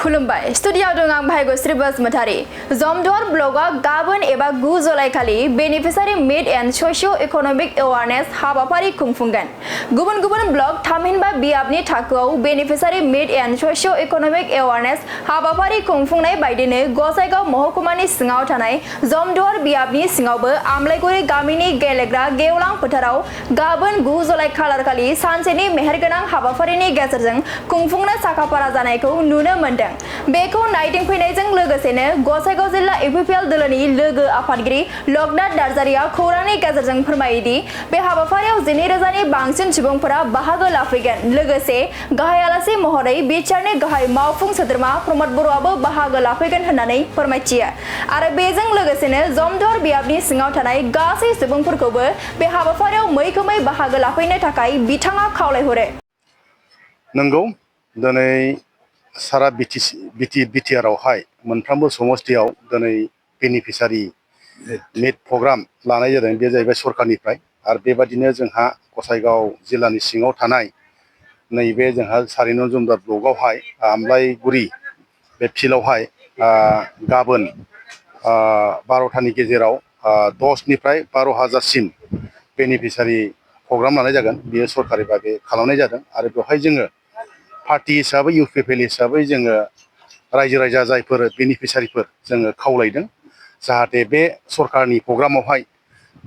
खुलुमबाय स्टुडियाव दं आं भाग्यश्री बसुमतारी जमदुवार ब्लगआ गाबोन एबा 9 जुलाइ खालि beneficiary meat and socio economic awareness हाबाफारि खुंफुंगोन गुबुन गुबुन ब्लग थामहिनबा बियाबनि थाखोआव beneficiary meat and socio economic awareness हाबाफारि खुंफुंनाय बायदिनो गसाइगाव महकुमानि सिङाव थानाय जमदुवार बियाबनि सिङावबो आमलाइगुरि गामिनि गेलेग्रा गेवलां फोथाराव गाबोन 9 जुलाइ खालार खालि सानसेनि मेहेरगोनां हाबाफारिनि गेजेरजों खुंफुंनो साखाफारा जानायखौ नुनो मोनदों बेखौ नायदिंफैनायजों लोगोसेनो गसाइगाव जिल्ला इउपिपिएल दोलोनि लोगो आफादगिरि लकनाथ नार्जारिया खौरांनि गेजेरजों फोरमायोदि बे हाबाफारियाव 12,000 नि बांसिन सुबुंफोरा बाहागो लाफैगोन लोगोसे गाहाय आलासि महरै बिटिआरनि गाहाय मावफुं सोद्रोमा प्रमद बर'आबो बाहागो लाफैगोन होननानै फोरमायथियो आरो बेजों लोगोसेनो जमदुवार बियाबनि सिङाव थानाय गासै सुबुंफोरखौबो बे हाबाफारियाव मैखोमै बाहागो लाफैनो थाखाय बिथाङा खावलायहरो नंगौ दिनै सारा बिटिआरआवहाय मोनफ्रोमबो समस्थियाव दिनै बेनिफिसारि मिट प्रग्राम लानाय जादों बे जाहैबाय सरकारनिफ्राय आरो बेबादिनो जोंहा गसाइगाव जिल्लानि सिङाव थानाय नैबे जोंहा 4 नं जमदुवार ब्लकआवहाय आमलाइगुरि बे फिल्डआवहाय गाबोन 12टानि गेजेराव 10 निफ्राय 12,000सिम बेनिफिसारि प्रग्राम लानाय जागोन बेयो सरकारि बागै खालामनाय जादों आरो बेवहाय जोङो पार्टी हिसाबै इउपिपिएल हिसाबै जोङो रायजो राजा जायफोर बेनिफिसारिफोर जोङो खावलायदों जाहाथे बे सरकारनि प्रग्रामावहाय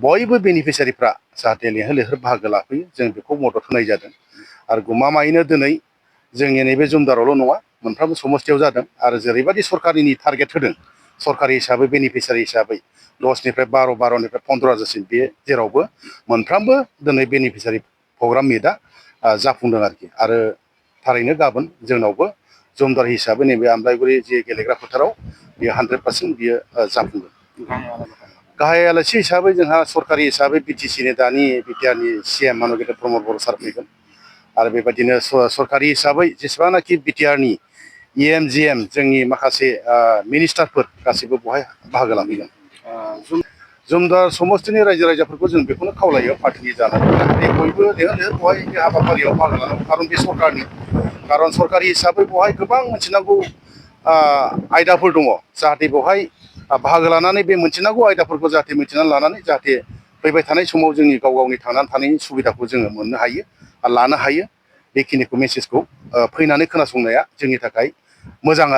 बयबो बेनिफिसारिफ्रा जाहाथे लैहोर लैहोर बाहागो लाफैयो जों बेखौ मदद होनाय जादों आरो गमामायैनो दिनै जोंनि नैबे जमदुवारावल' नङा मोनफ्रोमबो समस्थियाव जादों आरो जेरैबायदि सरकारनि टारगेट होदों सरकारि हिसाबै बेनिफिसारि हिसाबै 10 निफ्राय 12 निफ्राय 15,000सिम बे जेरावबो मोनफ्रोमबो दिनै बेनिफिसारि प्रग्राम मिटआ जाफुंदों आरो थारैनो गाबोन जोंनावबो जमदुवार हिसाबै नैबे आमलाइगुरि जे गेलेग्रा फोथाराव बियो 100% बियो जाफुंगोन गाहाय आलासि हिसाबै जोंहा सरकारि हिसाबै बिटिसिनि दानि बिटिआरनि सिएम माननीय प्रमद बर' सार फैगोन आरो बेबायदिनो सरकारि हिसाबै जेसेबांनाखि बिटिआरनि इएम जिएम जोंनि माखासे मिनिस्टारफोर गासैबो बेवहाय बाहागो लाफैगोन जमदुवार समस्थिनि रायजो राजाफोरखौ जों बेखौनो खावलायो पार्टीनि जानानै जाहाथे बयबो लैहोर लैहोर बेवहाय बे हाबाफारियाव बाहागो लानांगौ खारन बे सरकारनि खारन सरकारि हिसाबै बेवहाय गोबां मिथिनांगौ आयदाफोर दङ जाहाथे बेवहाय बाहागो लानानै बे मिथिनांगौ आयदाफोरखौ जाहाथे मिथिनानै लानानै जाहाथे फैबाय थानाय समाव जोंनि गाव गावनि थांनानै थानायनि सुबिदाखौ जोङो मोननो हायो आरो लानो हायो बेखिनिखौ मेसेजखौ फैनानै खोनासंनाया जोंनि थाखाय मोजां आरो